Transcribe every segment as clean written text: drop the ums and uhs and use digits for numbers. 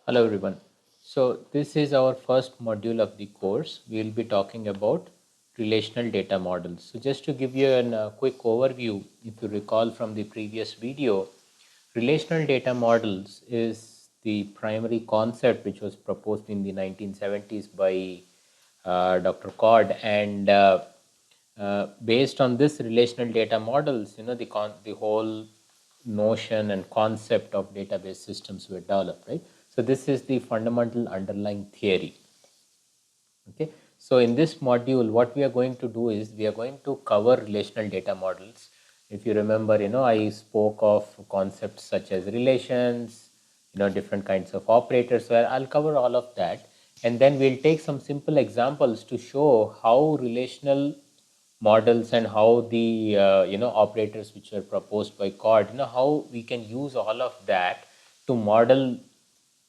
Hello everyone. So this is our first module of the course. We will be talking about relational data models. So just to give you a quick overview, if you recall from the previous video, relational data models is the primary concept which was proposed in the 1970s by Dr. Cord, and based on this relational data models, the whole notion and concept of database systems were developed, right? So this is the fundamental underlying theory. Okay, so in this module, what we are going to do is we are going to cover relational data models. If you remember, I spoke of concepts such as relations, different kinds of operators. So I'll cover all of that, and then we'll take some simple examples to show how relational models and how the operators which were proposed by Cord, how we can use all of that to model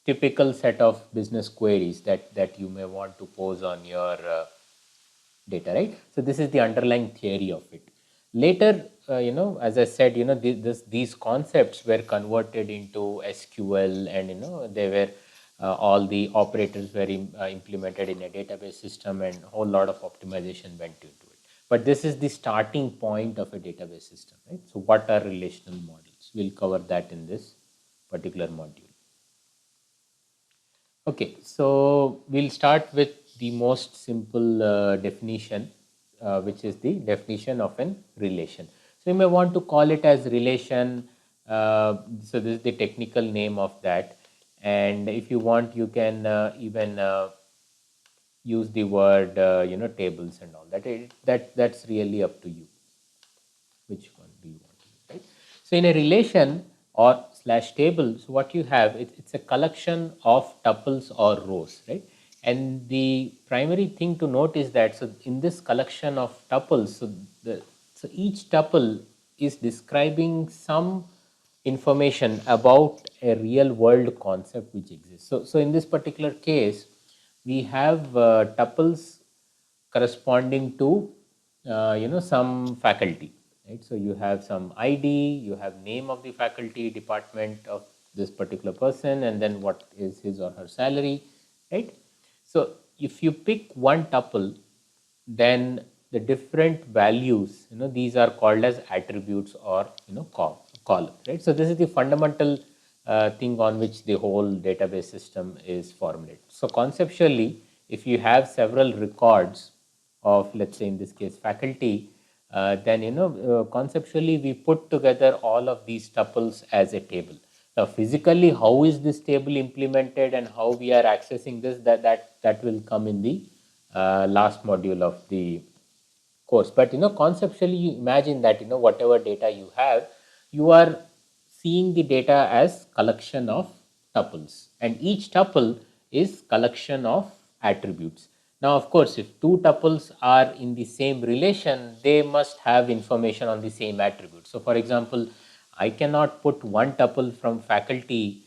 typical set of business queries that you may want to pose on your data, right? So this is the underlying theory of it. Later, as I said, these concepts were converted into SQL, and they were all the operators were implemented in a database system, and a whole lot of optimization went into it. But this is the starting point of a database system, right? So what are relational models? We'll cover that in this particular module. Okay, so we'll start with the most simple definition, which is the definition of an relation. So you may want to call it as relation. So this is the technical name of that. And if you want, you can even use the word, tables and all that. That's really up to you. Which one do you want to use, right? So in a relation or slash table, so what you have, it's a collection of tuples or rows, right? And the primary thing to note is that, so in this collection of tuples, so each tuple is describing some information about a real world concept which exists. So in this particular case, we have tuples corresponding to some faculty, right? So you have some ID, you have name of the faculty department of this particular person, and then what is his or her salary, right? So if you pick one tuple, then the different values, these are called as attributes or columns, right? So this is the fundamental thing on which the whole database system is formulated. So conceptually, if you have several records of, let's say in this case, faculty, then conceptually we put together all of these tuples as a table. Now physically, how is this table implemented and how we are accessing this, that will come in the last module of the course. But conceptually, you imagine that whatever data you have, you are seeing the data as collection of tuples, and each tuple is collection of attributes. Now of course, if two tuples are in the same relation, they must have information on the same attribute. So for example, I cannot put one tuple from faculty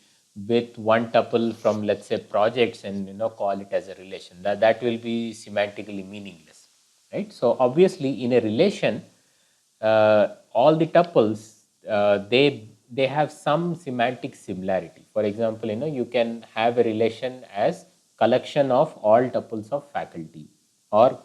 with one tuple from, let's say, projects, and call it as a relation. That will be semantically meaningless, right? So obviously in a relation, all the tuples, they have some semantic similarity. For example, you can have a relation as collection of all tuples of faculty, or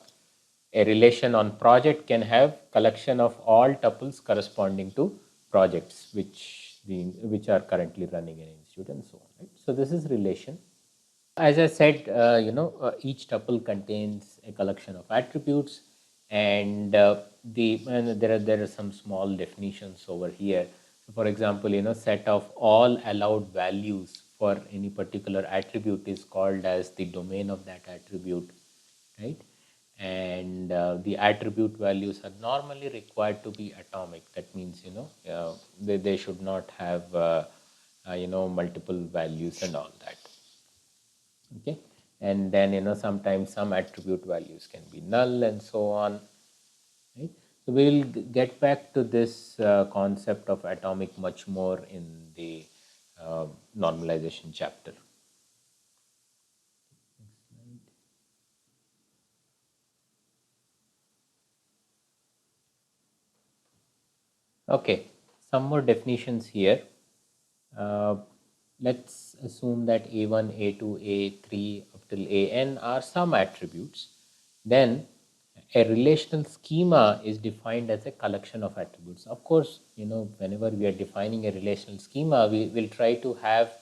a relation on project can have collection of all tuples corresponding to projects which are currently running an institute, and so on, right? So this is relation. As I said, each tuple contains a collection of attributes, and there are some small definitions over here. So for example, set of all allowed values for any particular attribute is called as the domain of that attribute, right? And the attribute values are normally required to be atomic. That means they should not have multiple values and all that. Okay, and then sometimes some attribute values can be null and so on, right? So we will get back to this concept of atomic much more in the normalization chapter. Okay, some more definitions here. let's assume that A1, A2, A3 up till AN are some attributes, then a relational schema is defined as a collection of attributes. Of course, whenever we are defining a relational schema, we will try to have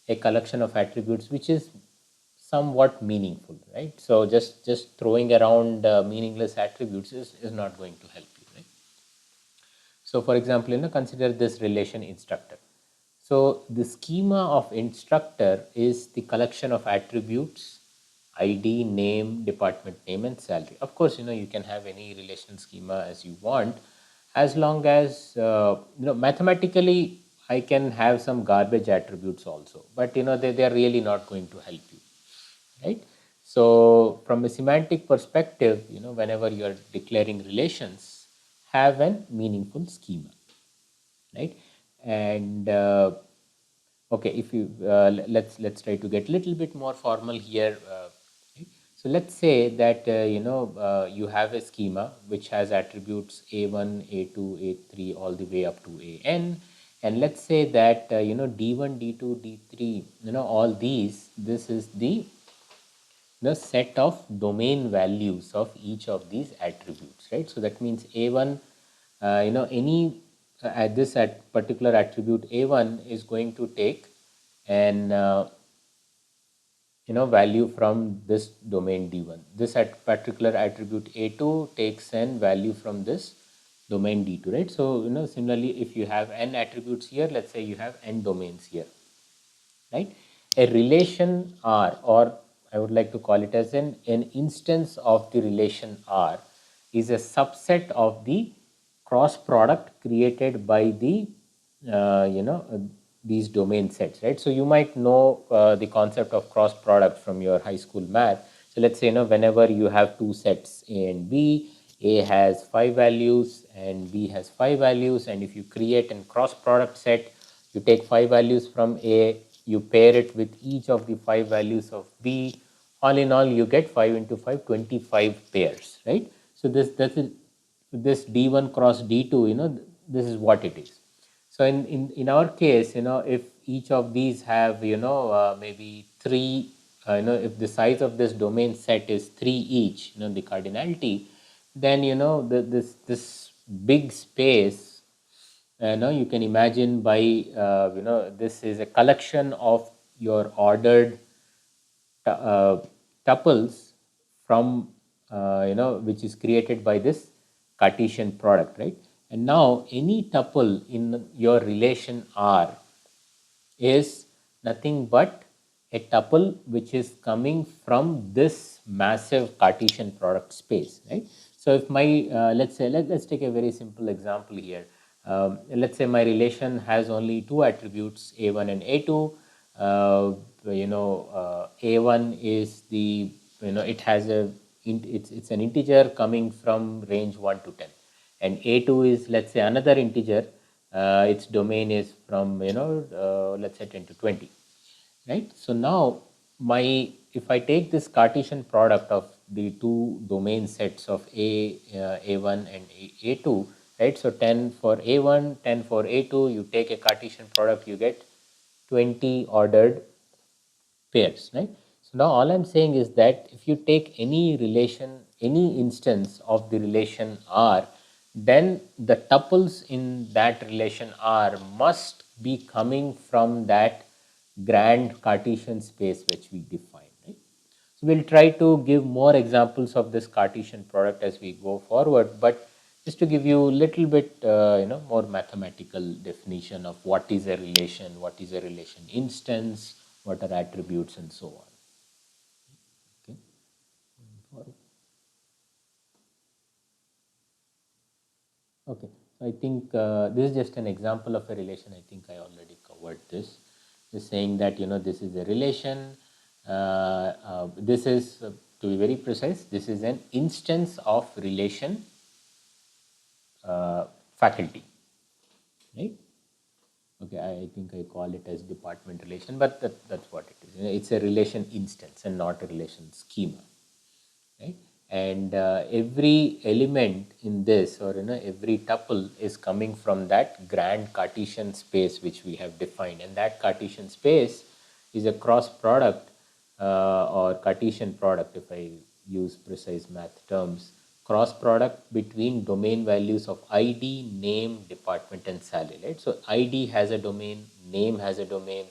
a collection of attributes which is somewhat meaningful, right? So just throwing around meaningless attributes is not going to help you, right? So for example, consider this relation instructor. So the schema of instructor is the collection of attributes, ID, name, department name, and salary. Of course, you can have any relational schema as you want, as long as mathematically I can have some garbage attributes also, but they are really not going to help you, right? So from a semantic perspective, whenever you are declaring relations, have a meaningful schema, right? And okay, if you let's try to get a little bit more formal here. Right? So let's say that you have a schema which has attributes a1, a2, a3 all the way up to an, and let's say that d1, d2, d3, all these, this is the set of domain values of each of these attributes, right? So that means a1, any at this at particular attribute a1 is going to take an value from this domain d1. This at particular attribute a2 takes an value from this domain d2, right? So similarly, if you have n attributes here, let's say you have n domains here, right? A relation R, or I would like to call it as an instance of the relation R, is a subset of the cross product created by the these domain sets, right? So you might know the concept of cross product from your high school math. So let's say whenever you have two sets A and B, A has 5 values and B has 5 values, and if you create a cross product set, you take 5 values from A, you pair it with each of the 5 values of B. All in all, you get 5 into 5, 25 pairs, right? So this D1 cross D2, this is what it is. So in our case, if each of these have, maybe 3, if the size of this domain set is 3 each, the cardinality, then, this big space, you can imagine by, this is a collection of your ordered tuples from, which is created by this Cartesian product, right? And now any tuple in your relation R is nothing but a tuple which is coming from this massive Cartesian product space, right? So if my, let's say, let's take a very simple example here. Let's say my relation has only two attributes, A1 and A2. A1 is the, it has it's an integer coming from range 1 to 10. And A2 is, let's say, another integer, its domain is from, let's say 10 to 20, right? So now if I take this Cartesian product of the two domain sets of A1 and A2, right? So 10 for A1, 10 for A2, you take a Cartesian product, you get 20 ordered pairs, right? So now all I'm saying is that if you take any relation, any instance of the relation R, then the tuples in that relation R must be coming from that grand Cartesian space which we define, right? So we'll try to give more examples of this Cartesian product as we go forward, but just to give you a little bit, more mathematical definition of what is a relation, what is a relation instance, what are attributes, and so on. Okay. Okay. So I think this is just an example of a relation. I think I already covered this. Just saying that this is a relation. This is, to be very precise, this is an instance of relation faculty, right? Okay, I think I call it as department relation, but that's what it is. It's a relation instance and not a relation schema, right? and every element in this, or every tuple is coming from that grand Cartesian space which we have defined, and that Cartesian space is a cross product or Cartesian product, if I use precise math terms, cross product between domain values of ID, name, department, and salary, right? So ID has a domain, name has a domain,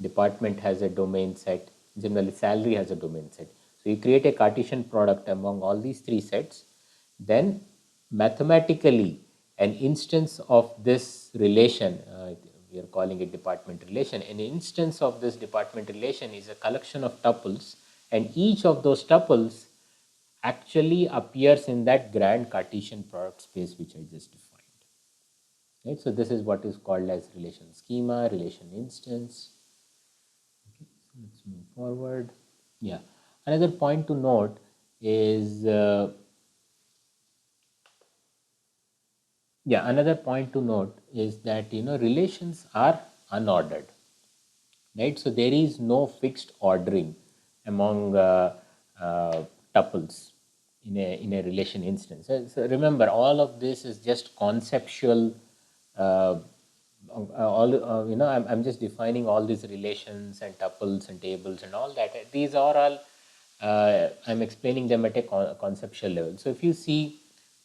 department has a domain set, generally salary has a domain set. So you create a Cartesian product among all these three sets, then mathematically an instance of this relation, we are calling it department relation, an instance of this department relation is a collection of tuples, and each of those tuples actually appears in that grand Cartesian product space which I just defined. Right? So this is what is called as relation schema, relation instance. Okay, so let's move forward. Yeah, another point to note is that relations are unordered, right? So there is no fixed ordering among uh, tuples in a relation instance. So remember, all of this is just conceptual. I'm just defining all these relations and tuples and tables and all that. These are all I'm explaining them at a conceptual level. So if you see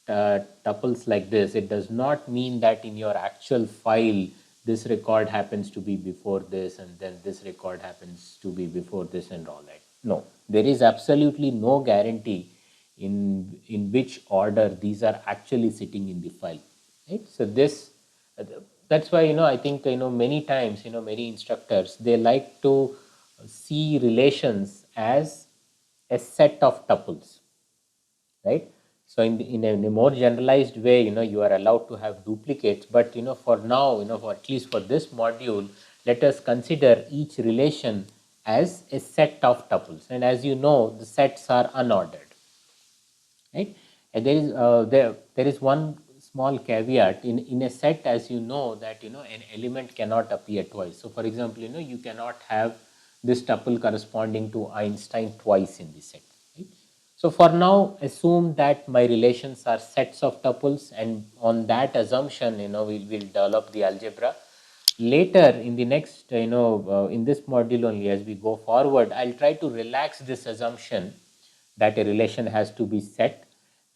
tuples like this, it does not mean that in your actual file this record happens to be before this and then this record happens to be before this and all that. No, there is absolutely no guarantee in which order these are actually sitting in the file, right? So this that's why I think many times many instructors, they like to see relations as a set of tuples, right? So in a more generalized way, you are allowed to have duplicates, but for now, for at least for this module, let us consider each relation as a set of tuples, and as you know, the sets are unordered, right? And there is one small caveat in a set, as you know, that an element cannot appear twice. So for example, you cannot have this tuple corresponding to Einstein twice in the set, right? So for now, assume that my relations are sets of tuples, and on that assumption, we'll develop the algebra. Later in the next, in this module only, as we go forward, I'll try to relax this assumption that a relation has to be set,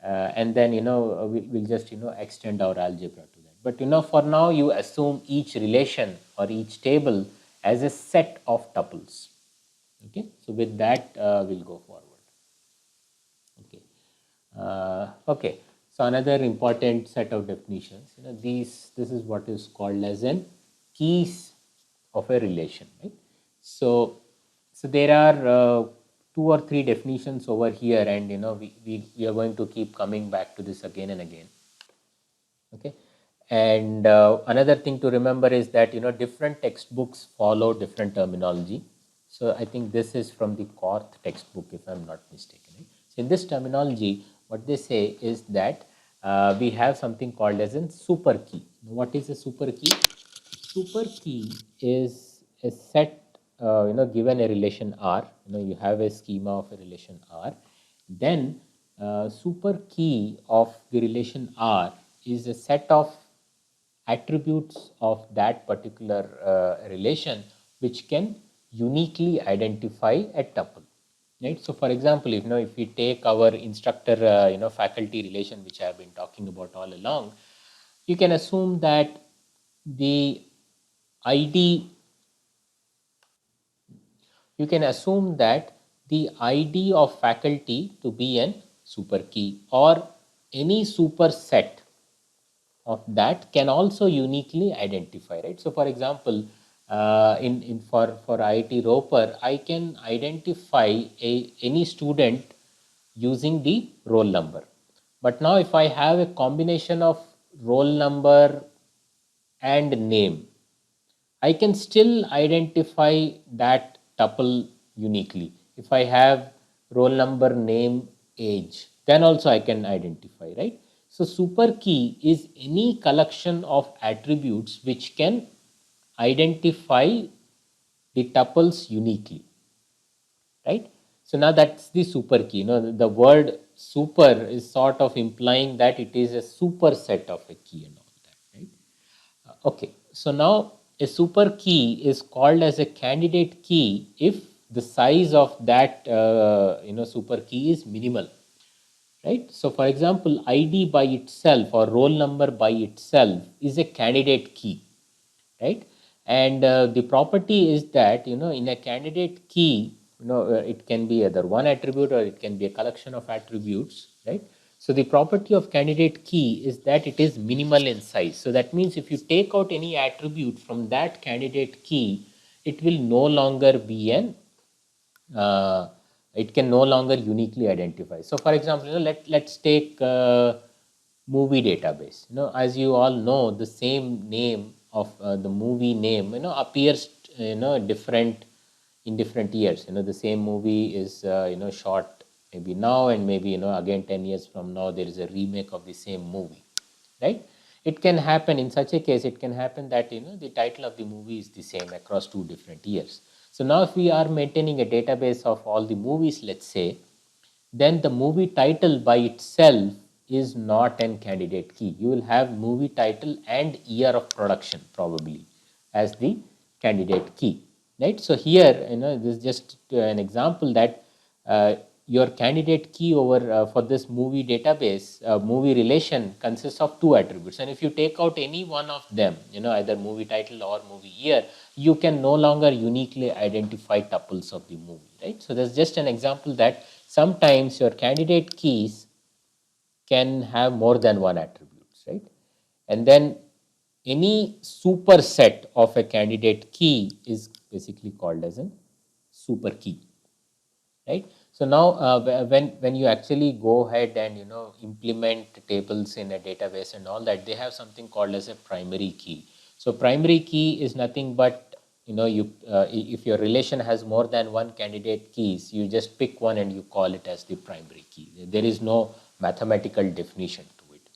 and then we'll just extend our algebra to that. But for now, you assume each relation or each table as a set of tuples. Okay, so with that, we'll go forward. Okay. Okay. So another important set of definitions. This is what is called as an keys of a relation, right? So there are two or three definitions over here, and we are going to keep coming back to this again and again. Okay. And another thing to remember is that different textbooks follow different terminology. So I think this is from the Korth textbook, if I'm not mistaken, right? So in this terminology, what they say is that we have something called as a super key. What is a super key? Super key is a set, given a relation R, you have a schema of a relation R, then super key of the relation R is a set of attributes of that particular relation which can uniquely identify a tuple, right? So for example, if we take our instructor faculty relation, which I have been talking about all along, you can assume that the ID you can assume that the ID of faculty to be an super key, or any superset of that can also uniquely identify, right? So for example, in for IIT Ropar, I can identify any student using the roll number. But now if I have a combination of roll number and name, I can still identify that tuple uniquely. If I have roll number, name, age, then also I can identify, right? So super key is any collection of attributes which can identify the tuples uniquely, right? So now that's the super key. The word super is sort of implying that it is a superset of a key and all that, right? Okay, so now a super key is called as a candidate key if the size of that super key is minimal, right? So for example, ID by itself or roll number by itself is a candidate key, right? And the property is that in a candidate key, it can be either one attribute or it can be a collection of attributes, right? So the property of candidate key is that it is minimal in size. So that means if you take out any attribute from that candidate key, it will no longer be an it can no longer uniquely identify. So for example, let's take movie database. As you all know, the same name of the movie name appears different in different years. The same movie is shot maybe now, and maybe again 10 years from now there is a remake of the same movie, right? It can happen in such a case, it can happen that the title of the movie is the same across 2 different years. So now if we are maintaining a database of all the movies, let's say, then the movie title by itself is not an candidate key. You will have movie title and year of production probably as the candidate key, right? So here, this is just an example that your candidate key over for this movie database, movie relation consists of two attributes. And if you take out any one of them, either movie title or movie year, you can no longer uniquely identify tuples of the movie, right? So that's just an example that sometimes your candidate keys can have more than one attributes, right? And then any superset of a candidate key is basically called as a super key, right? So now when you actually go ahead and implement tables in a database and all that, they have something called as a primary key. So primary key is nothing but you if your relation has more than one candidate keys, you just pick one and you call it as the primary key. There is no mathematical definition to it.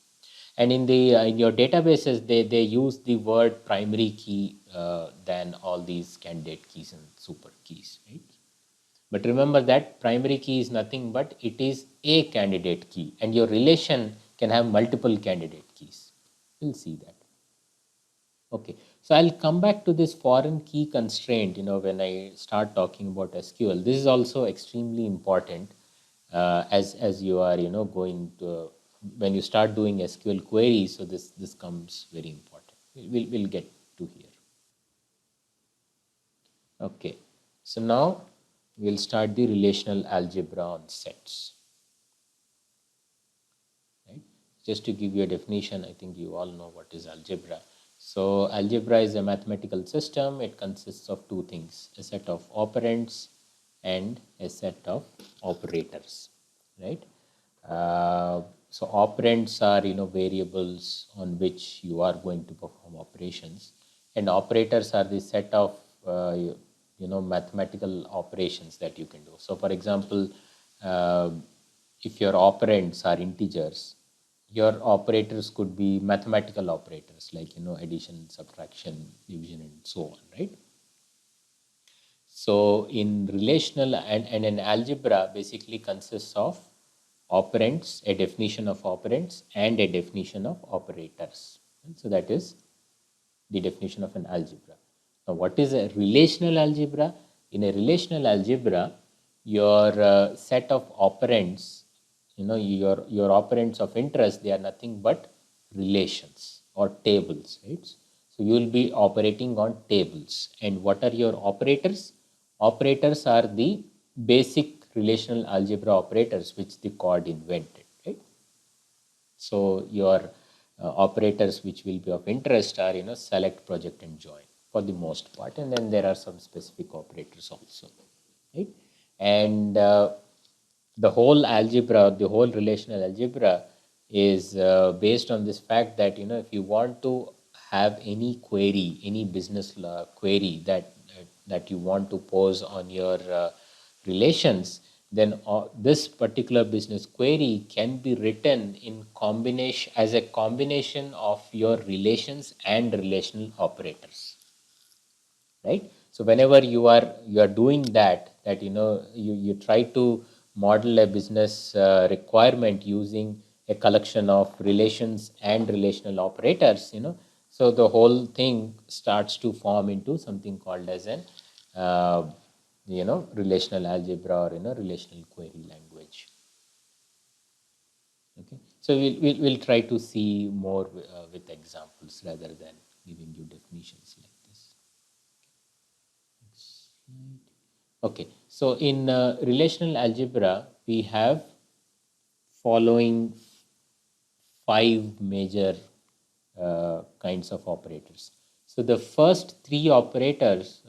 And in the in your databases, they use the word primary key than all these candidate keys and super keys, right? But remember that primary key is nothing but it is a candidate key, and your relation can have multiple candidate keys. We'll see that. Okay, so I'll come back to this foreign key constraint, when I start talking about SQL. This is also extremely important as you are, going to, when you start doing SQL queries. So this comes very important. We'll get to here. Okay, so now we'll start the relational algebra on sets. Right? Just to give you a definition, I think you all know what is algebra. So algebra is a mathematical system. It consists of two things: a set of operands and a set of operators, right? So operands are variables on which you are going to perform operations, and operators are the set of mathematical operations that you can do. So for example, uh, if your operands are integers, your operators could be mathematical operators like addition, subtraction, division, and so on, right? So in relational and an algebra basically consists of operands, a definition of operands, and a definition of operators. And so that is the definition of an algebra. Now, what is a relational algebra? In a relational algebra, your set of operands, your operands of interest, they are nothing but relations or tables, right? So you will be operating on tables. And what are your operators? Operators are the basic relational algebra operators which the Cord invented, right? So your operators which will be of interest are select, project, and join for the most part, and then there are some specific operators also, right? And the whole algebra, the whole relational algebra is based on this fact that if you want to have any query, any business query that you want to pose on your relations, then this particular business query can be written in combination as a combination of your relations and relational operators, right? So whenever you are doing that you try to model a business requirement using a collection of relations and relational operators, so the whole thing starts to form into something called as an uh, relational algebra or relational query language. Okay, so we'll try to see more with examples rather than giving you definitions like this. Next slide. Okay, so in relational algebra, we have following 5 major kinds of operators. So the first 3 operators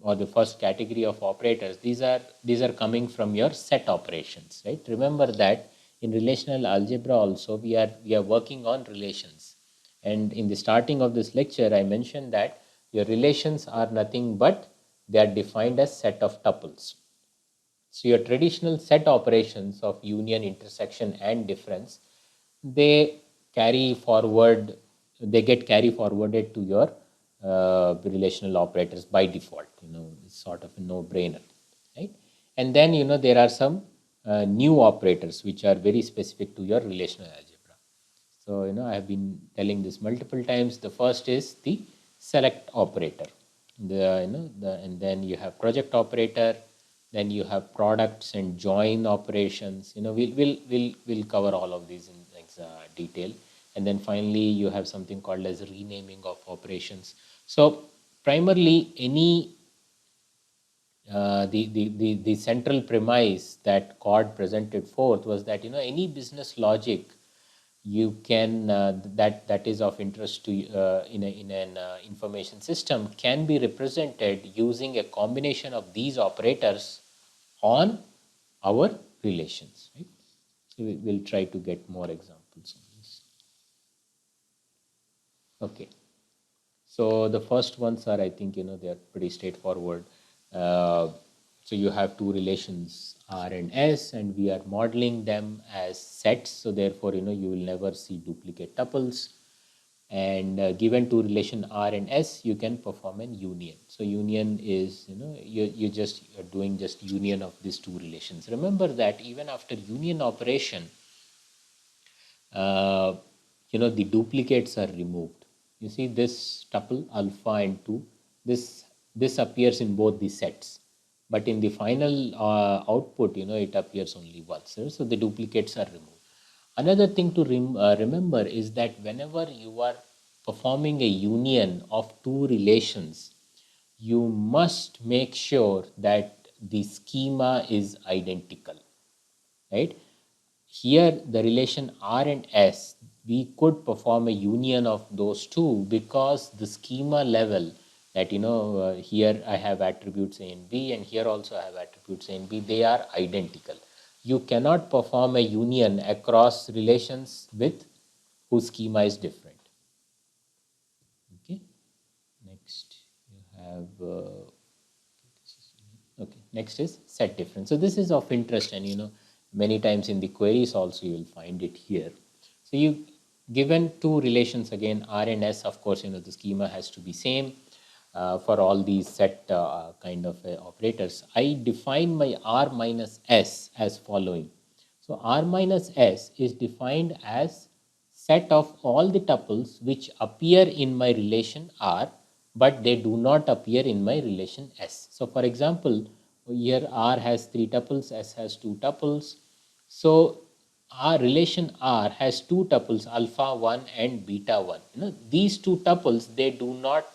or the first category of operators, these are coming from your set operations, right? Remember that in relational algebra also we are working on relations, and in the starting of this lecture I mentioned that your relations are nothing but they are defined as set of tuples. So your traditional set operations of union, intersection and difference, they carry forward, they get carry forwarded to your relational operators by default. It's sort of a no-brainer, right? And then there are some new operators which are very specific to your relational algebra. So I have been telling this multiple times. The first is the select operator. And then you have project operator. Then you have products and join operations. We'll cover all of these in detail. And then finally you have something called as renaming of operations. So primarily the central premise that Cord presented forth was that any business logic you can that is of interest to in an information system can be represented using a combination of these operators on our relations, right? So we'll try to get more examples on this. Okay, so the first ones are, I think they are pretty straightforward. So you have two relations R and S, and we are modeling them as sets. So therefore, you will never see duplicate tuples. And given to relation R and S, you can perform an union. So union is, you're doing just union of these two relations. Remember that even after union operation, uh, the duplicates are removed. You see this tuple alpha and 2, this appears in both the sets, but in the final output, it appears only once. So the duplicates are removed. Another thing to remember is that whenever you are performing a union of two relations, you must make sure that the schema is identical, right? Here the relation R and S, we could perform a union of those two because the schema level that here I have attributes A and B, and here also I have attributes A and B, they are identical. You cannot perform a union across relations with whose schema is different. Okay, next you have okay, next is set difference. So this is of interest, and many times in the queries also you will find it here. So you given two relations, again R and S, of course the schema has to be same for all these set kind of operators. I define my R minus S as following. So R minus S is defined as set of all the tuples which appear in my relation R, but they do not appear in my relation S. So for example, here R has 3 tuples, S has 2 tuples. So our relation R has 2 tuples, alpha 1 and beta 1. These 2 tuples, they do not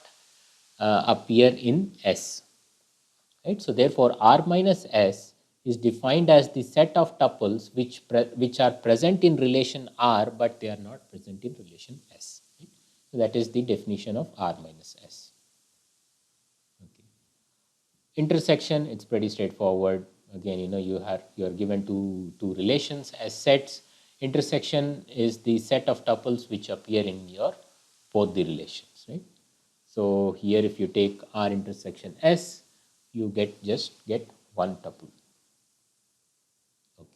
appear in S, right? So therefore R minus S is defined as the set of tuples which are present in relation R, but they are not present in relation S, right? So that is the definition of R minus S. Okay. Intersection, it's pretty straightforward. Again, you are given two relations as sets. Intersection is the set of tuples which appear in your both the relations, right? So here if you take R intersection S, you just get one tuple. Okay.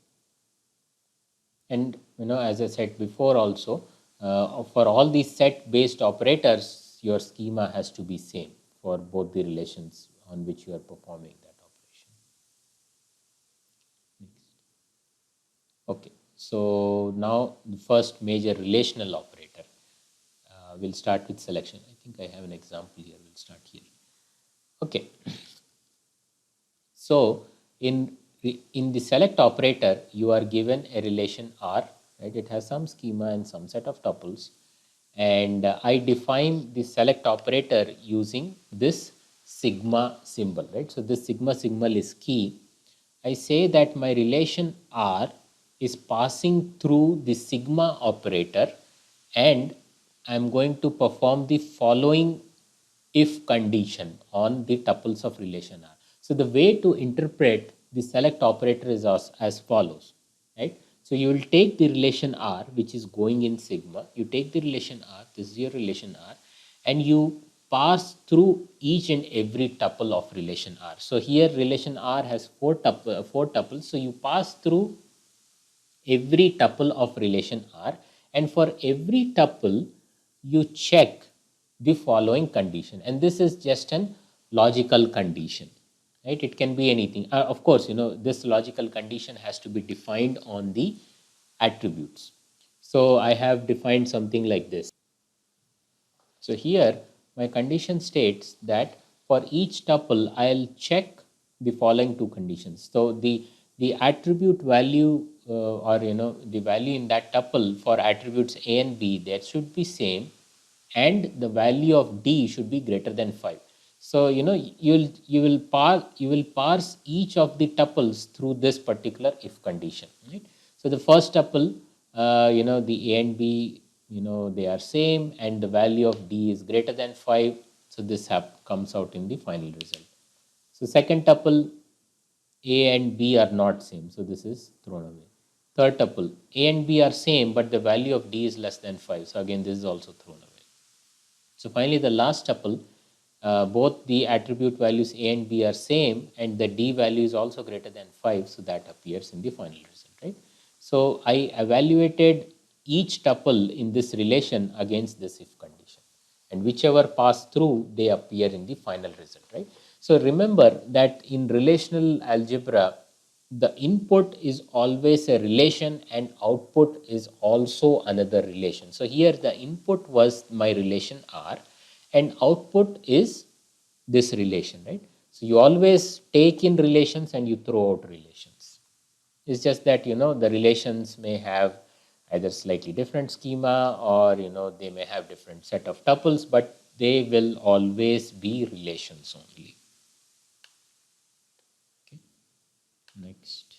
And as I said before also, for all these set based operators, your schema has to be same for both the relations on which you are performing that operation. Next. So now the first major relational operator. We'll start with selection. I think I have an example here. We'll start here. Okay. So in the select operator, you are given a relation R, right? It has some schema and some set of tuples. And I define the select operator using this sigma symbol, right? So this sigma symbol is key. I say that my relation R is passing through the sigma operator, and I'm going to perform the following if condition on the tuples of relation R. So the way to interpret the select operator is as follows, right? So you will take the relation R, which is going in sigma. You take the relation R, this is your relation R, and you pass through each and every tuple of relation R. So here relation R has four tuples. So you pass through every tuple of relation R, and for every tuple you check the following condition, and this is just an logical condition, right? It can be anything. Of course, this logical condition has to be defined on the attributes. So I have defined something like this. So here my condition states that for each tuple I'll check the following two conditions. So the attribute value or the value in that tuple for attributes A and B, that should be same, and the value of D should be greater than 5. So you will parse each of the tuples through this particular if condition, right? So the first tuple, the A and B, they are same, and the value of D is greater than 5. So this comes out in the final result. So second tuple, A and B are not same, so this is thrown away. Third tuple, A and B are same, but the value of D is less than 5. So again, this is also thrown away. So finally, the last tuple, both the attribute values A and B are same, and the D value is also greater than 5, so that appears in the final result, right? So I evaluated each tuple in this relation against this if condition, and whichever pass through, they appear in the final result, right? So remember that in relational algebra, the input is always a relation and output is also another relation. So here the input was my relation R and output is this relation, right? So you always take in relations and you throw out relations. It's just that the relations may have either slightly different schema, or they may have different set of tuples, but they will always be relations only. Okay. Next.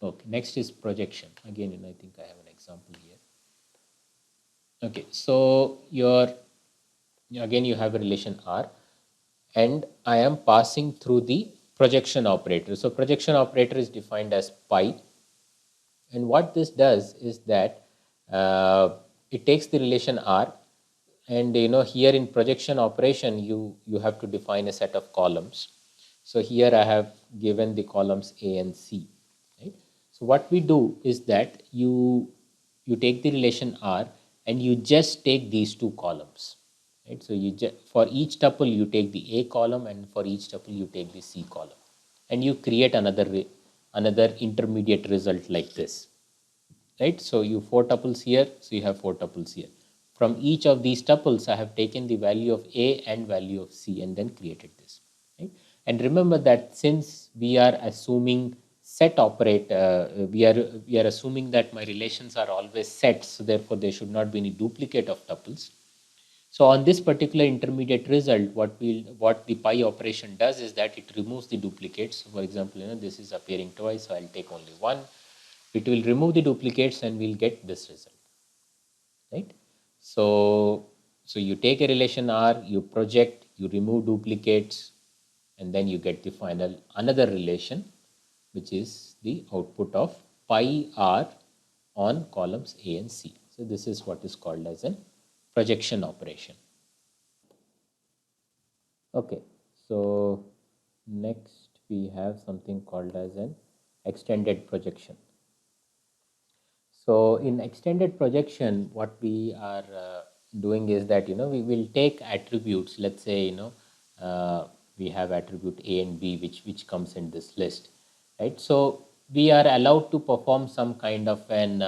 Okay, next is projection. Again, I think I have an example here. Okay, so again you have a relation R, and I am passing through the projection operator. So projection operator is defined as pi, and what this does is that it takes the relation R, and here in projection operation you have to define a set of columns. So here I have given the columns A and C, right? So what we do is that you take the relation R and you just take these two columns, right? So for each tuple you take the A column, and for each tuple you take the C column, and you create another intermediate result like this, right? So you 4 tuples here, so you have 4 tuples here. From each of these tuples, I have taken the value of A and value of C and then created this, right? And remember that since we are assuming set operator, we are assuming that my relations are always sets, so therefore there should not be any duplicate of tuples. So on this particular intermediate result, what the pi operation does is that it removes the duplicates. For example, this is appearing twice, so I'll take only one. It will remove the duplicates and we'll get this result, right? So you take a relation R, you project, you remove duplicates, and then you get the final another relation, which is the output of pi R on columns A and C. So this is what is called as a projection operation. Okay, so next we have something called as an extended projection. So in extended projection, what we are doing is that we will take attributes. Let's say we have attribute A and B, which comes in this list, right? So we are allowed to perform some kind of an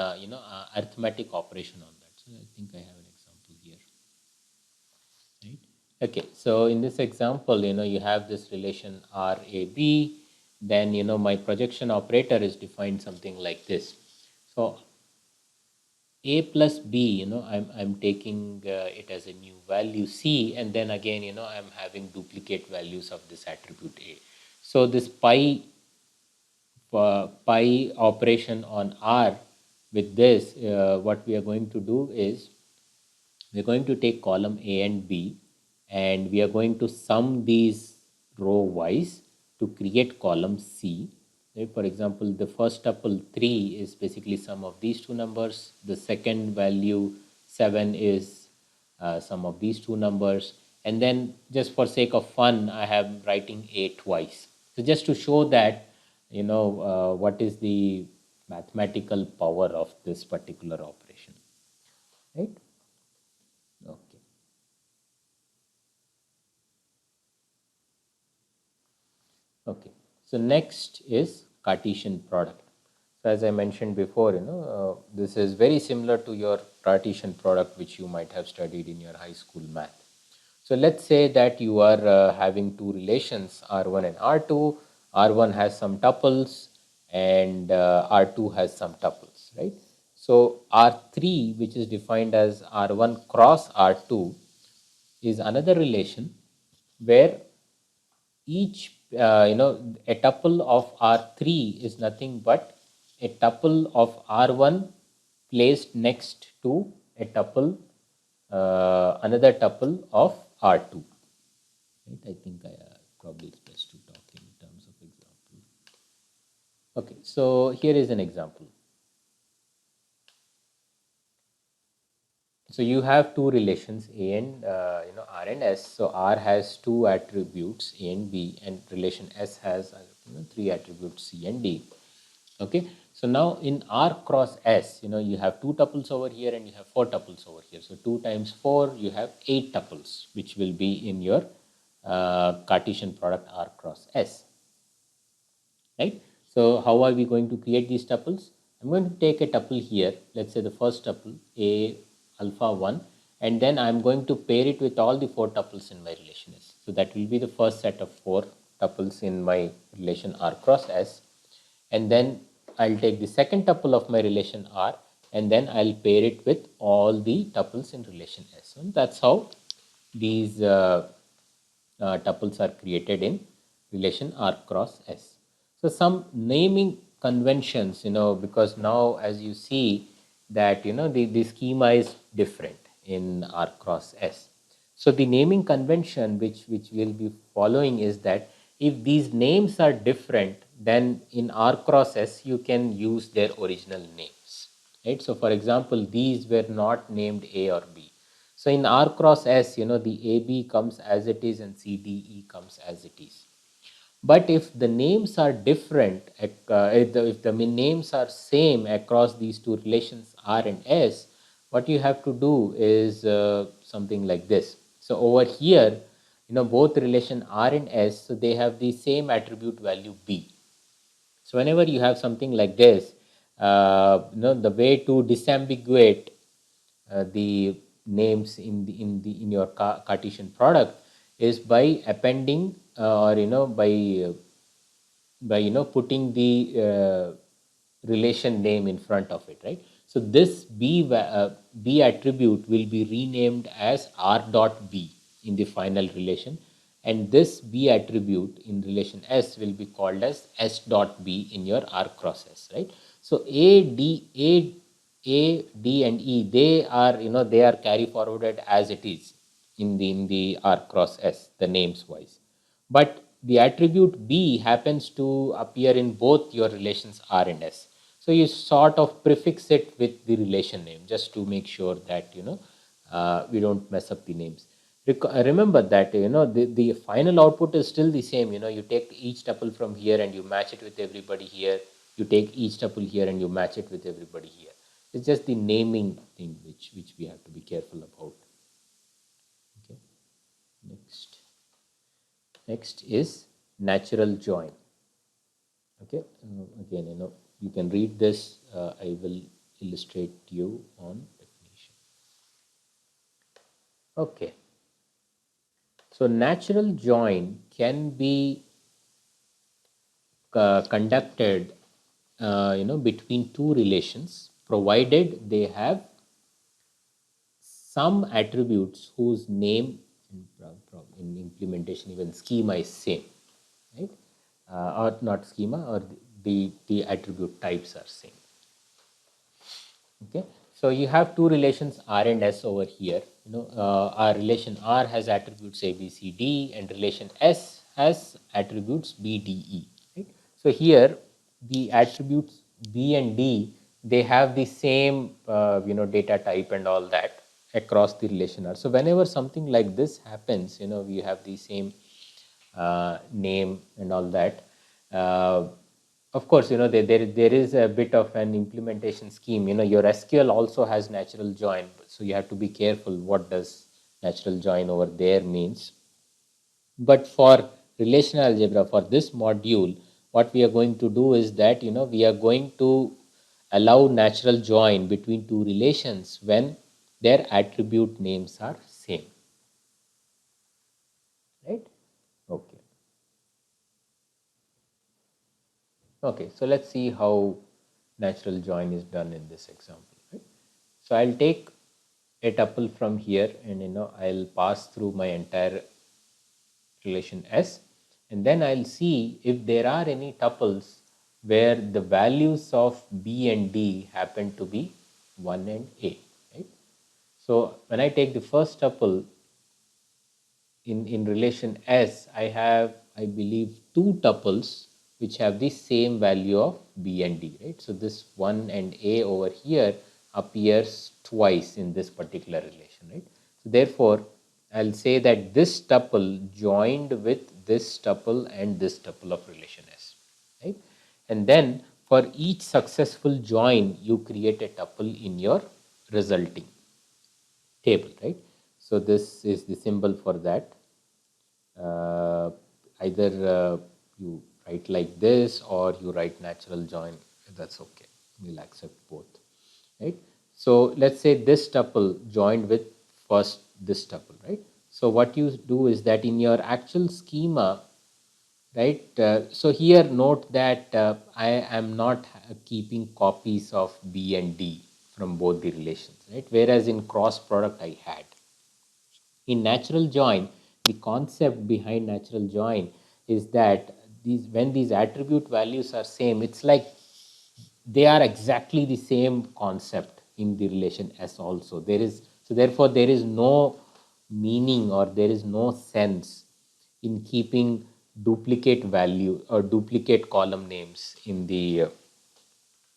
arithmetic operation on that. So I think I have an example here, right? Okay, so in this example, you have this relation RAB, then my projection operator is defined something like this. So a plus b, I'm taking it as a new value c, and then again, I'm having duplicate values of this attribute a. So this pi operation on R, with this, what we are going to do is we are going to take column A and B, and we are going to sum these row wise to create column C. Right? For example, the first tuple 3 is basically sum of these two numbers. The second value 7 is sum of these two numbers. And then just for sake of fun, I am writing A twice. So just to show that, what is the mathematical power of this particular operation, right? Okay. Okay. So next is Cartesian product. So as I mentioned before, this is very similar to your Cartesian product, which you might have studied in your high school math. So let's say that you are having two relations, R1 and R2. R1 has some tuples and R2 has some tuples, right? So R3, which is defined as R1 cross R2, is another relation where each a tuple of R3 is nothing but a tuple of R1 placed next to a tuple, another tuple of R2. Right? I think probably it's best to talk in terms of example. Okay, so here is an example. So you have two relations A and R and S. So R has two attributes A and B, and relation S has three attributes C and D. Okay, so now in R cross S, you have two tuples over here and you have four tuples over here. So 2 times 4, you have 8 tuples, which will be in your Cartesian product R cross S, right? So how are we going to create these tuples? I'm going to take a tuple here, let's say the first tuple A alpha 1, and then I'm going to pair it with all the 4 tuples in my relation S. So that will be the first set of 4 tuples in my relation R cross S, and then I'll take the second tuple of my relation R, and then I'll pair it with all the tuples in relation S. And that's how these tuples are created in relation R cross S. So some naming conventions, because now as you see that, the schema is different in R cross S. So the naming convention which we'll be following is that if these names are different, then in R cross S you can use their original names, right? So for example, these were not named A or B. So in R cross S, the AB comes as it is and CDE comes as it is. But if the names are different, if the names are same across these two relations R and S, what you have to do is something like this. So over here, both relation R and S, so they have the same attribute value B. So whenever you have something like this, the way to disambiguate the names in your Cartesian product is by appending or by putting the relation name in front of it, right? So this b attribute will be renamed as r dot b in the final relation, and this b attribute in relation S will be called as s dot b in your R cross S, right? So A, D, and E, they are carry forwarded as it is in the R cross S, the names wise. But the attribute B happens to appear in both your relations R and S. So you sort of prefix it with the relation name just to make sure that we don't mess up the names. Remember that the final output is still the same. You take each tuple from here and you match it with everybody here. You take each tuple here and you match it with everybody here. It's just the naming thing which we have to be careful about. Okay. Next is natural join. Okay, again, you can read this. I will illustrate you on definition. Okay, so natural join can be conducted, between two relations, provided they have some attributes whose name in implementation even schema is same, right? Or not schema, or the attribute types are same. Okay, so you have two relations R and S over here. Our relation R has attributes A, B, C, D, and relation S has attributes B, D, E. Right? So here the attributes B and D, they have the same data type and all that across the relation R. So whenever something like this happens, we have the same name and all that. Uh, of course, there is a bit of an implementation scheme. Your SQL also has natural join, so you have to be careful what does natural join over there means. But for relational algebra, for this module, what we are going to do is that we are going to allow natural join between two relations when their attribute names are same, right? Okay. Okay, so let's see how natural join is done in this example. Right? So I'll take a tuple from here, and I'll pass through my entire relation S, and then I'll see if there are any tuples where the values of B and D happen to be 1 and A. Right? So when I take the first tuple, in relation S, I have, I believe, two tuples which have the same value of B and D, right? So this 1 and A over here appears twice in this particular relation, right? So therefore, I'll say that this tuple joined with this tuple and this tuple of relation S, right? And then for each successful join, you create a tuple in your resulting table, right? So this is the symbol for that. uh, Either you write like this or you write natural join, that's okay, we'll accept both, right? So let's say this tuple joined with first this tuple, right? So what you do is that in your actual schema, right, so here note that I am not keeping copies of B and D from both the relations, right? Whereas in cross product I had. In natural join, the concept behind natural join is that when these attribute values are same, it's like they are exactly the same concept in the relation S also. Therefore there is no meaning or there is no sense in keeping duplicate value or duplicate column names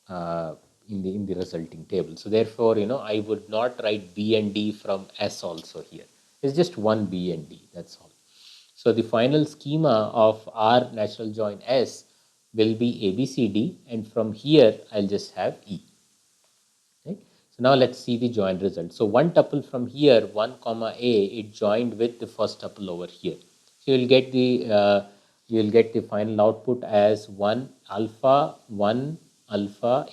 uh, in the resulting table. So therefore, I would not write B and D from S also here. It's just one B and D. That's all. So the final schema of R natural join S will be ABCD, and from here I'll just have E. Right? So now let's see the join result. So one tuple from here, 1 comma A, it joined with the first tuple over here. So you'll get the final output as 1 alpha 1 alpha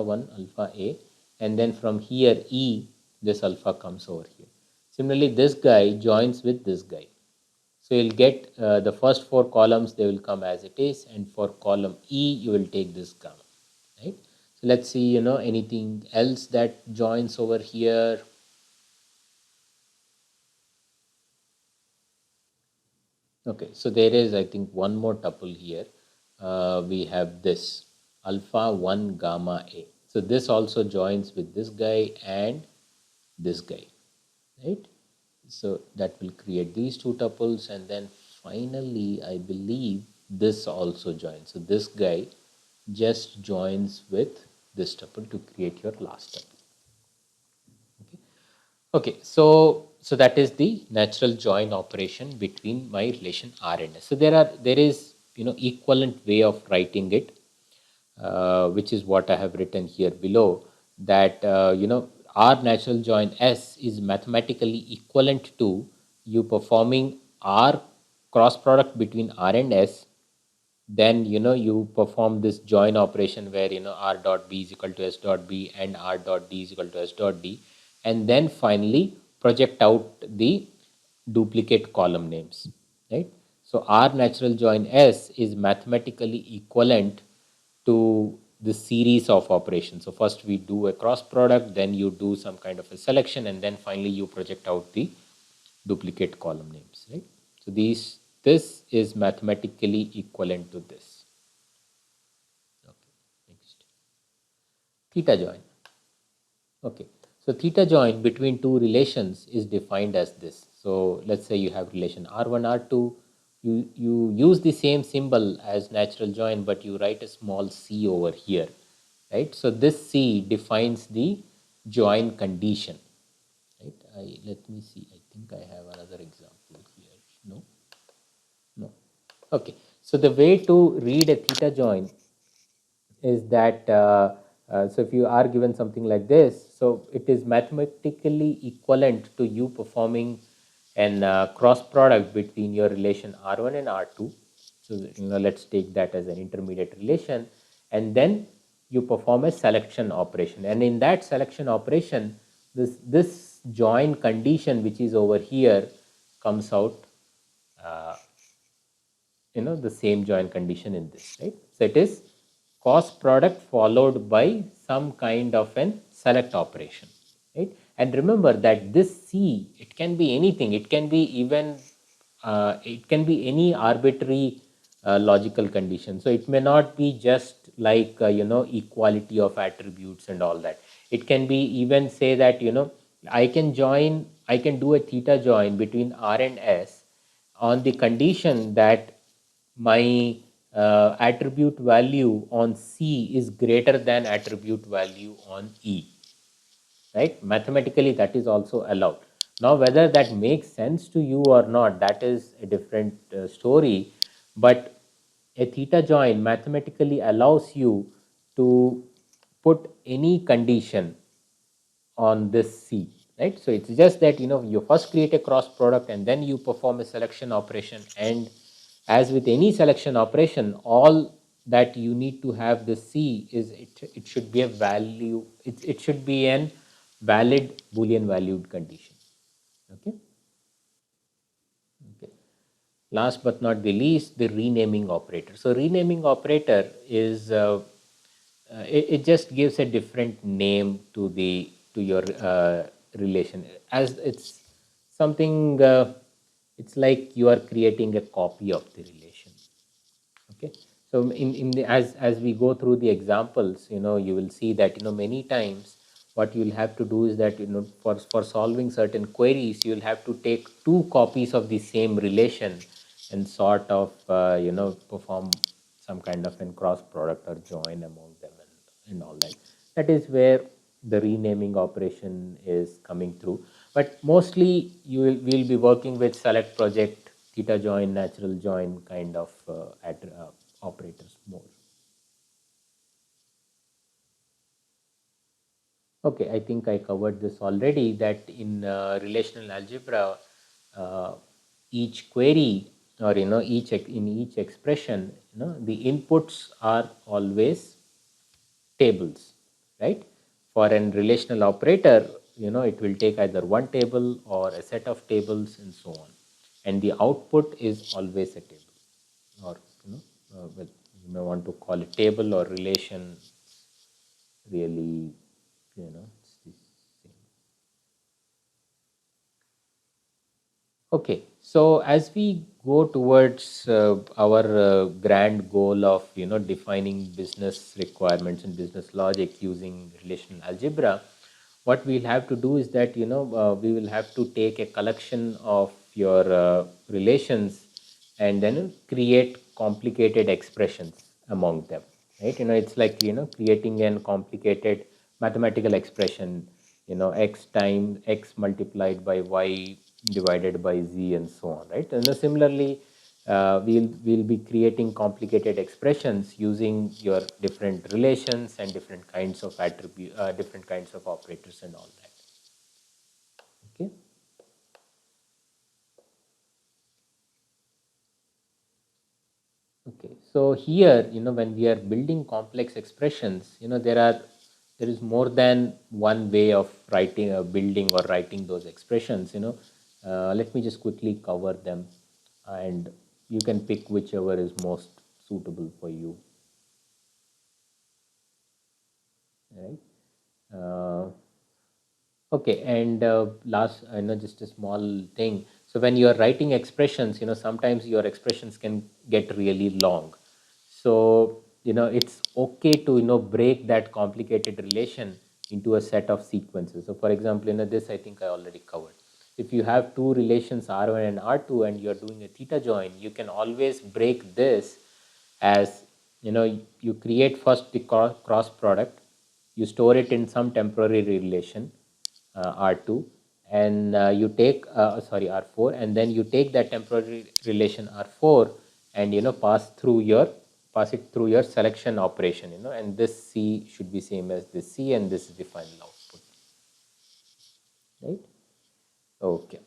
1 alpha A, and then from here E, this alpha comes over here. Similarly, this guy joins with this guy. So you'll get the first four columns, they will come as it is, and for column E, you will take this gamma, right? So let's see, anything else that joins over here. Okay, so there is, I think, one more tuple here. We have this alpha 1 gamma A. So this also joins with this guy and this guy, right? So that will create these two tuples, and then finally I believe this also joins. So this guy just joins with this tuple to create your last tuple. Okay. Okay, so that is the natural join operation between my relation R and S. So there is equivalent way of writing it, which is what I have written here below, that R natural join S is mathematically equivalent to you performing R cross product between R and S then you perform this join operation where r dot b is equal to s dot b and r dot d is equal to s dot d, and then finally project out the duplicate column names, right? So r natural join s is mathematically equivalent to the series of operations. So first we do a cross product, then you do some kind of a selection, and then finally you project out the duplicate column names, right? So this is mathematically equivalent to this. Okay, next. Theta join. Okay, so theta join between two relations is defined as this. So let's say you have relation R1, R2. You use the same symbol as natural join, but you write a small c over here, right? So this c defines the join condition, right? Let me see. I think I have another example here. No, no. Okay, so the way to read a theta join is that so if you are given something like this, so it is mathematically equivalent to you performing an cross product between your relation R1 and R2. So let's take that as an intermediate relation, and then you perform a selection operation, and in that selection operation, this join condition which is over here comes out uh, the same join condition in this, right? So it is cross product followed by some kind of an select operation, right? And remember that this c, it can be anything. It can be even it can be any arbitrary logical condition. So it may not be just like equality of attributes and all that. It can be even say that I can do a theta join between r and s on the condition that my attribute value on C is greater than attribute value on E, right? Mathematically, that is also allowed. Now, whether that makes sense to you or not, that is a different story. But a theta join mathematically allows you to put any condition on this C, right? So it's just that you first create a cross product and then you perform a selection operation, and as with any selection operation, all that you need to have the C is it should be a value, it should be an valid Boolean valued condition. Okay. Okay. Last but not the least, the renaming operator. So renaming operator is it just gives a different name to the to your relation, as it's something it's like you are creating a copy of the relation. Okay, so in the as we go through the examples, you will see that many times what you will have to do is that for solving certain queries, you will have to take two copies of the same relation and sort of perform some kind of a cross product or join among them, and all that. That is where the renaming operation is coming through. But mostly we will be working with select project, theta join, natural join kind of operators more. Okay, I think I covered this already, that in relational algebra, uh, each query, or in each expression, the inputs are always tables, right? For an relational operator, it will take either one table or a set of tables and so on. And the output is always a table, or, well, you may want to call it table or relation, really, it's the same. Okay, so as we go towards our grand goal of defining business requirements and business logic using relational algebra, what we'll have to do is that we will have to take a collection of your relations and then create complicated expressions among them, right? It's like creating an complicated mathematical expression, x times x multiplied by y divided by z and so on, right? And similarly, we'll be creating complicated expressions using your different relations and different kinds of attribute, different kinds of operators and all that. Okay. Okay, so here, when we are building complex expressions, there is more than one way of writing, building or writing those expressions. Let me just quickly cover them, and you can pick whichever is most suitable for you. Right. Uh, Okay, and last, just a small thing. So when you are writing expressions, sometimes your expressions can get really long. So, it's okay to, break that complicated relation into a set of sequences. So, for example, this I think I already covered. If you have two relations R1 and R2 and you're doing a theta join, you can always break this as, you create first the cross product, you store it in some temporary relation R2, and you take sorry R4, and then you take that temporary relation R4 and pass it through your selection operation, and this C should be same as this C, and this is the final output, right? Okay.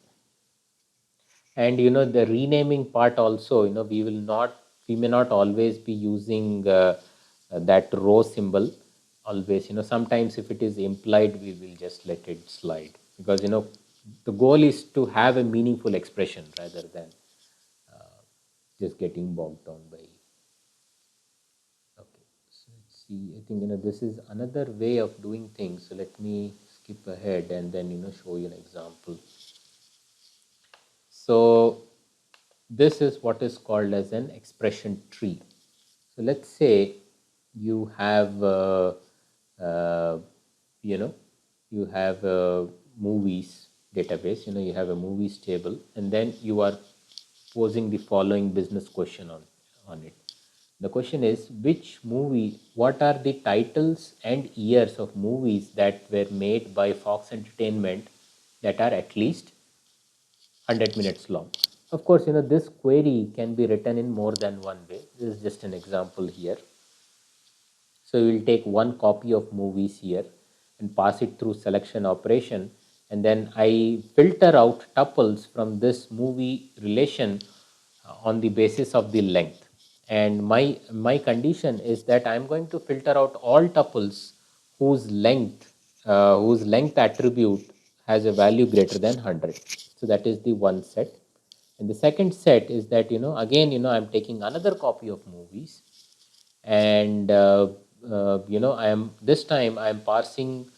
And the renaming part also, we may not always be using that row symbol always. Sometimes if it is implied, we will just let it slide, because the goal is to have a meaningful expression rather than just getting bogged down by. Okay, so let's see, I think this is another way of doing things, so let me skip ahead and then show you an example. So this is what is called as an expression tree. So let's say you have, uh, you know, you have a movies database, you have a movies table, and then you are posing the following business question on it. The question is, what are the titles and years of movies that were made by Fox Entertainment that are at least 100 minutes long. Of course, this query can be written in more than one way. This is just an example here. So we will take one copy of movies here and pass it through selection operation, and then I filter out tuples from this movie relation on the basis of the length. And my condition is that I'm going to filter out all tuples whose length attribute has a value greater than 100. So that is the one set. And the second set is that, again, I'm taking another copy of movies, and I am this time I am parsing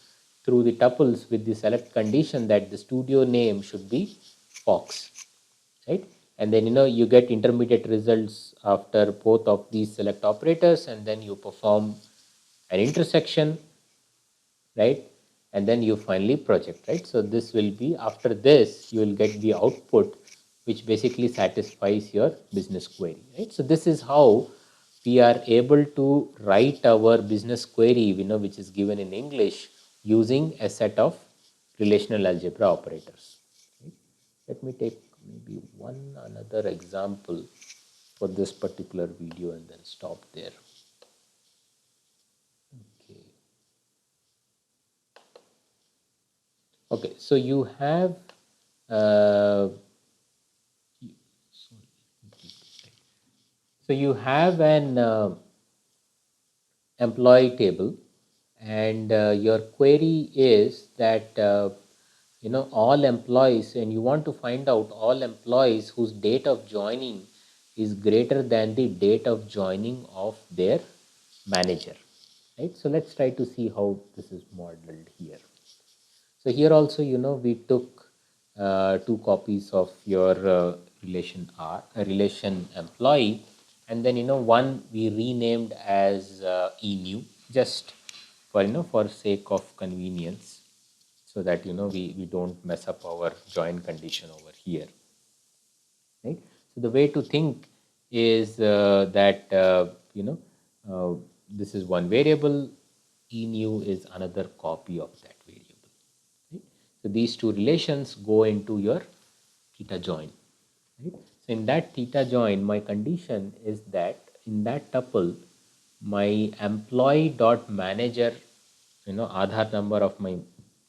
through the tuples with the select condition that the studio name should be Fox, right? And then you get intermediate results after both of these select operators, and then you perform an intersection, right? And then you finally project, right? So this will be, after this you will get the output which basically satisfies your business query, right? So this is how we are able to write our business query, which is given in English, using a set of relational algebra operators, right? Let me take maybe one another example for this particular video and then stop there. Okay. Okay, so you have uh, an employee table, and your query is that all employees, and you want to find out all employees whose date of joining is greater than the date of joining of their manager, right? So let's try to see how this is modeled here. So here also, we took two copies of your relation employee, and then one we renamed as enew, just for for sake of convenience, so that we don't mess up our join condition over here, right? So the way to think is that this is one variable, enew is another copy of that variable. Right? So these two relations go into your theta join. Right? So in that theta join, my condition is that in that tuple, my employee dot manager, Aadhaar number of my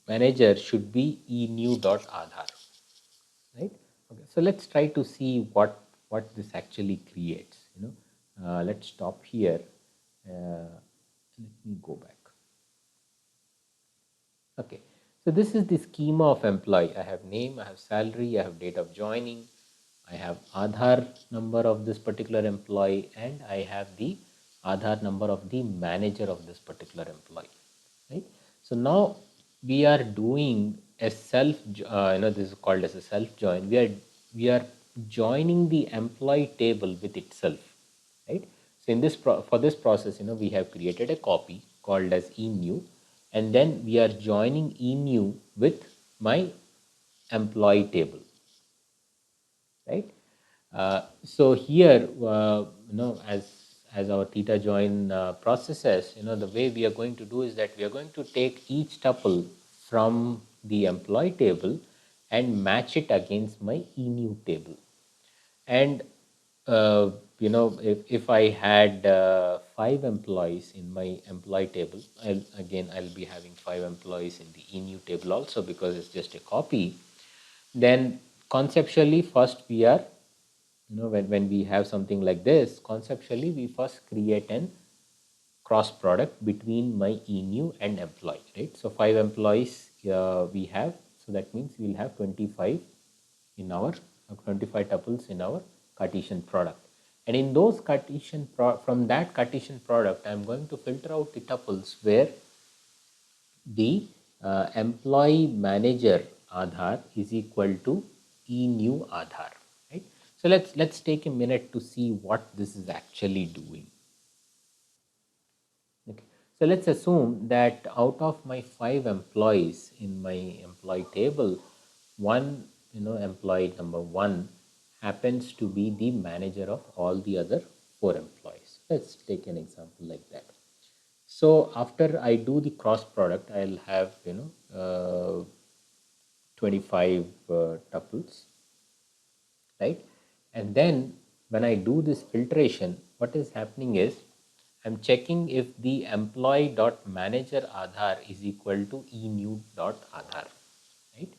manager should be enew dot Aadhaar. Right? Okay. So let's try to see what this actually creates. let's stop here. Let me go back. Okay, so this is the schema of employee. I have name, I have salary, I have date of joining, I have Aadhaar number of this particular employee, and I have the Aadhaar number of the manager of this particular employee, right? So now we are doing a self, this is called as a self join. We are joining the employee table with itself, right? So in this for this process, we have created a copy called as enew, and then we are joining enew with my employee table, right? So here, as our theta join processes, the way we are going to do is that we are going to take each tuple from the employee table and match it against my enew table. And if I had 5 employees in my employee table, I'll be having 5 employees in the enew table also, because it's just a copy. Then conceptually, first we are, when we have something like this, conceptually we first create an cross product between my enew and employee, right? So 5 employees we have, so that means we'll have 25 in our 25 tuples in our Cartesian product. And in those from that Cartesian product, I'm going to filter out the tuples where the employee manager Aadhaar is equal to enew Aadhaar, right? So let's take a minute to see what this is actually doing. Okay. So let's assume that out of my 5 employees in my employee table, one, employee number 1 happens to be the manager of all the other 4 employees. Let's take an example like that. So after I do the cross product, I'll have 25 tuples, right? And then when I do this filtration, what is happening is I'm checking if the employee dot manager Aadhaar is equal to enew dot Aadhaar, right?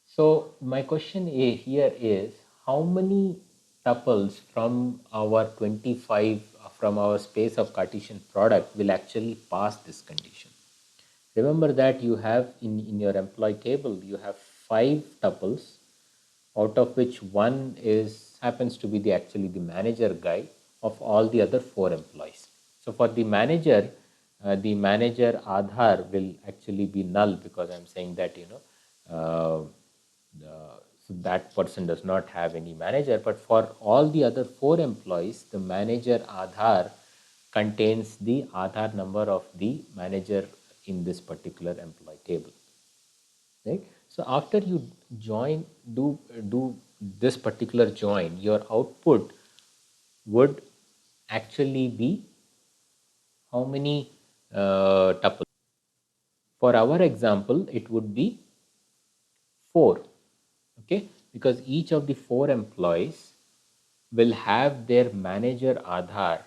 So my question here is, how many tuples from our 25 from our space of Cartesian product will actually pass this condition? Remember that you have in your employee table, you have 5 tuples, out of which one is happens to be actually the manager guy of all the other 4 employees. So for the manager Aadhaar will actually be null, because I'm saying that so that person does not have any manager. But for all the other 4 employees, the manager Aadhaar contains the Aadhaar number of the manager in this particular employee table, right? So after you join, do this particular join, your output would actually be how many tuples? For our example, it would be 4, okay, because each of the 4 employees will have their manager Aadhaar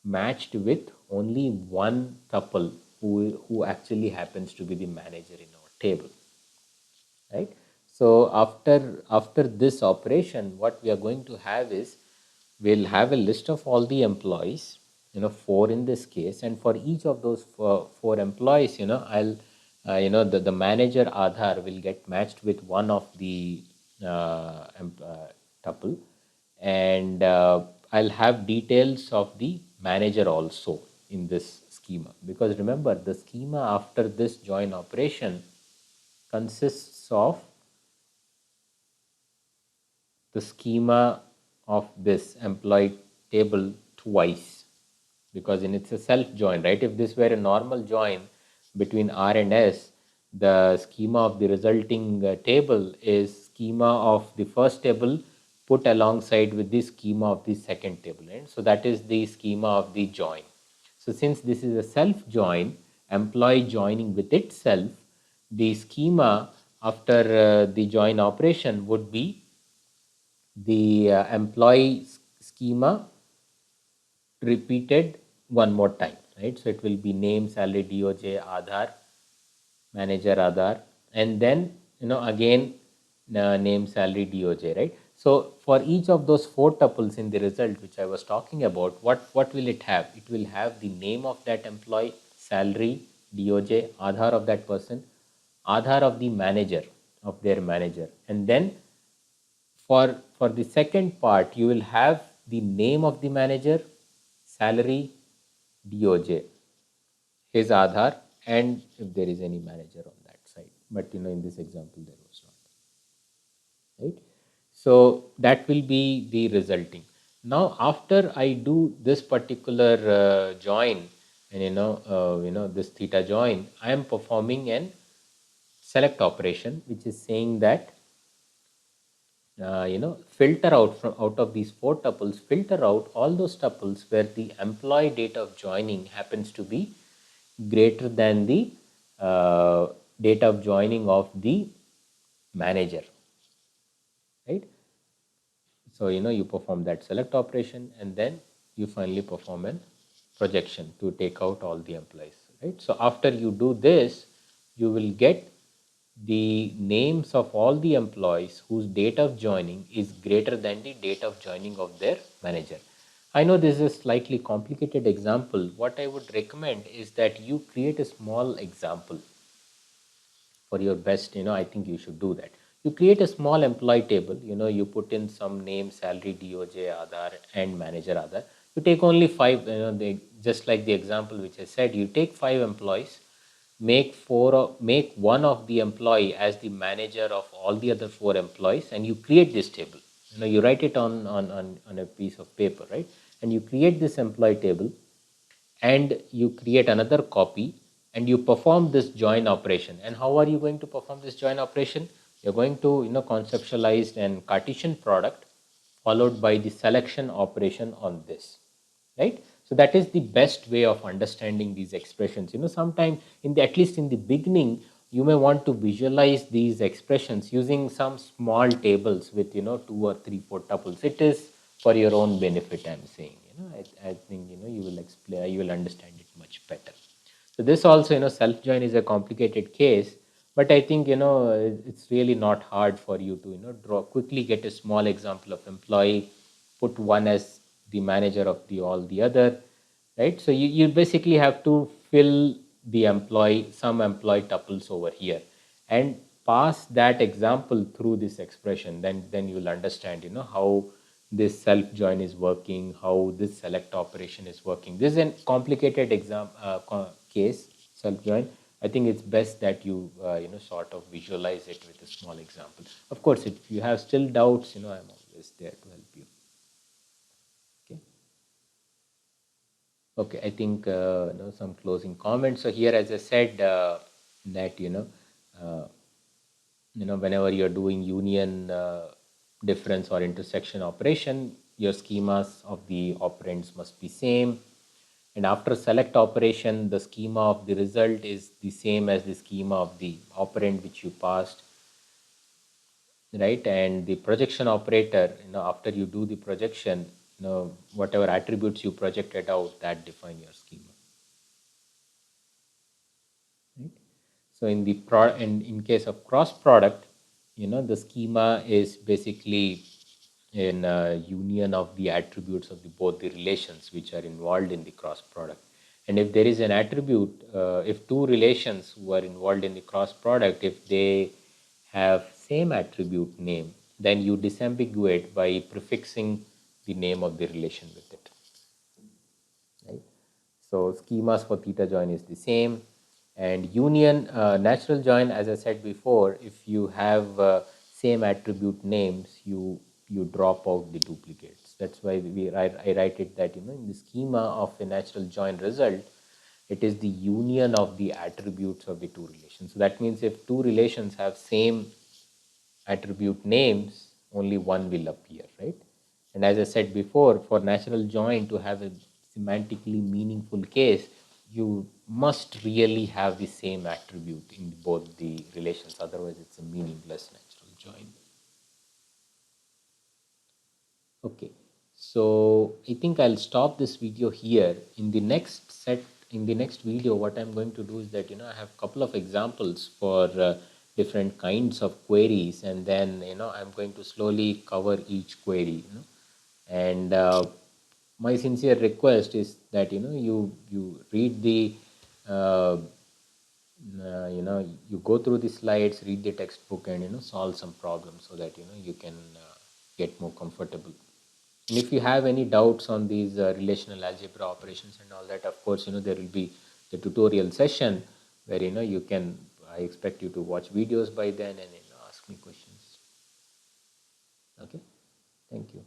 matched with only one tuple who actually happens to be the manager in our table, right? So after this operation, what we are going to have is, we'll have a list of all the employees, 4 in this case, and for each of those four employees, I'll the manager Aadhaar will get matched with one of the tuple, and I'll have details of the manager also in this schema, because remember, the schema after this join operation consists of the schema of this employee table twice, because it's a self join, right? If this were a normal join between R and S, the schema of the resulting table is schema of the first table put alongside with the schema of the second table, right? So that is the schema of the join. So since this is a self join, employee joining with itself, the schema after the join operation would be the employee schema repeated one more time, right? So it will be name, salary, DOJ, Aadhaar, manager Aadhaar, and then again name, salary, DOJ, right? So for each of those 4 tuples in the result which I was talking about, what will it have? It will have the name of that employee, salary, DOJ, Aadhaar of that person, Aadhaar of the manager, of their manager. And then for the second part, you will have the name of the manager, salary, DOJ, his Aadhaar, and if there is any manager on that side. But in this example, there was not, right? So that will be the resulting. Now, after I do this particular join, and this theta join, I am performing an select operation, which is saying that filter out from out of these 4 tuples, filter out all those tuples where the employee date of joining happens to be greater than the date of joining of the manager, right? So you perform that select operation, and then you finally perform a projection to take out all the employees, right? So after you do this, you will get the names of all the employees whose date of joining is greater than the date of joining of their manager. I know this is a slightly complicated example. What I would recommend is that you create a small example for your best. I think you should do that. You create a small employee table. You put in some name, salary, DOJ, Aadhaar, and manager Aadhaar. You take only 5. Just like the example which I said, you take 5 employees, make one of the employee as the manager of all the other 4 employees, and you create this table. You write it on a piece of paper, right? And you create this employee table, and you create another copy, and you perform this join operation. And how are you going to perform this join operation? You're going to conceptualize an Cartesian product followed by the selection operation on this, right? So that is the best way of understanding these expressions. Sometime at least in the beginning, you may want to visualize these expressions using some small tables with 2 or 3, 4 tuples. It is for your own benefit, I'm saying. I think you will explain, you will understand it much better. So this also, self join is a complicated case, but I think it's really not hard for you to quickly get a small example of employee, put one as the manager of all the other, right? So you basically have to fill the some employee tuples over here, and pass that example through this expression. Then you will understand how this self join is working, how this select operation is working. This is a complicated case, self join. I think it's best that you sort of visualize it with a small example. Of course, if you have still doubts, I'm always there to help you. Okay. Okay, I think some closing comments. So here, as I said, that uh, whenever you're doing union, difference, or intersection operation, your schemas of the operands must be same. And after select operation, the schema of the result is the same as the schema of the operand which you passed, right? And the projection operator, after you do the projection, whatever attributes you projected out, that define your schema. Right? So in the in case of cross product, the schema is basically in union of the attributes of both the relations which are involved in the cross product. And if there is an attribute, if 2 relations who are involved in the cross product, if they have same attribute name, then you disambiguate by prefixing the name of the relation with it, right? So schemas for theta join is the same. And union, natural join, as I said before, if you have same attribute names, you drop out the duplicates. That's why I write it that in the schema of a natural join result, it is the union of the attributes of the 2 relations. So that means if 2 relations have same attribute names, only one will appear, right? And as I said before, for natural join to have a semantically meaningful case, you must really have the same attribute in both the relations. Otherwise, it's a meaningless natural join. Okay, so I think I'll stop this video here. In the next video, what I'm going to do is that I have a couple of examples for different kinds of queries, and then I'm going to slowly cover each query. And my sincere request is that you read the uh, you go through the slides, read the textbook, and solve some problems so that you can get more comfortable. And if you have any doubts on these relational algebra operations and all that, of course there will be the tutorial session where you can, I expect you to watch videos by then and ask me questions. Okay, thank you.